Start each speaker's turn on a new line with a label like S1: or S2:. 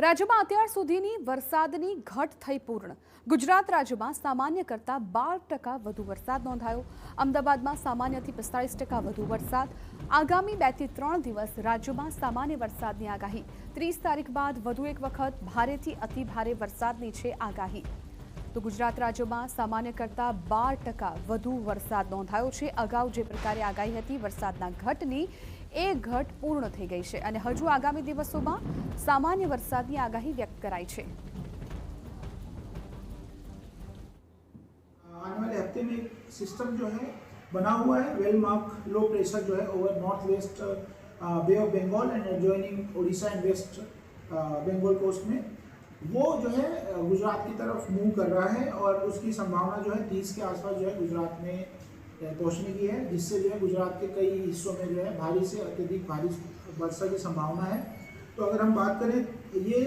S1: રાજ્યમાં અત્યાર સુધીની વરસાદની ઘટ થઈ પૂર્ણ। ગુજરાત રાજ્યમાં સામાન્ય કરતાં 12% વધુ વરસાદ નોંધાયો। અમદાવાદમાં સામાન્યથી 45% વધુ વરસાદ। આગામી 2 થી 3 દિવસ રાજ્યમાં સામાન્ય વરસાદની આગાહી। 30 તારીખ બાદ વધુ એક વખત ભારેથી અતિ ભારે વરસાદની છે આગાહી। તો ગુજરાત રાજ્યમાં સામાન્ય કરતાં 12% વધુ વરસાદ નોંધાયો છે। અગાઉ જે પ્રકારે આગાહી હતી વરસાદના ઘટની એ ઘટ પૂર્ણ થઈ ગઈ છે અને હજુ આગામી દિવસોમાં સામાન્ય વરસાદની આગાહી व्यक्त कराई છે।
S2: आने वाले हफ्ते में एक सिस्टम जो है बना हुआ है, वेल मार्क लो प्रेशर जो है over north west bay of Bengal and adjoining Orissa and west Bengal coast में वो जो है गुजरात की तरफ मूव कर रहा है और उसकी संभावना जो है 30 के आसपास जो है गुजरात में पहुंचने की है, जिससे जो है गुजरात के कई हिस्सों में जो है भारी से अत्यधिक भारी वर्षा की संभावना है। तो अगर हम बात करें ये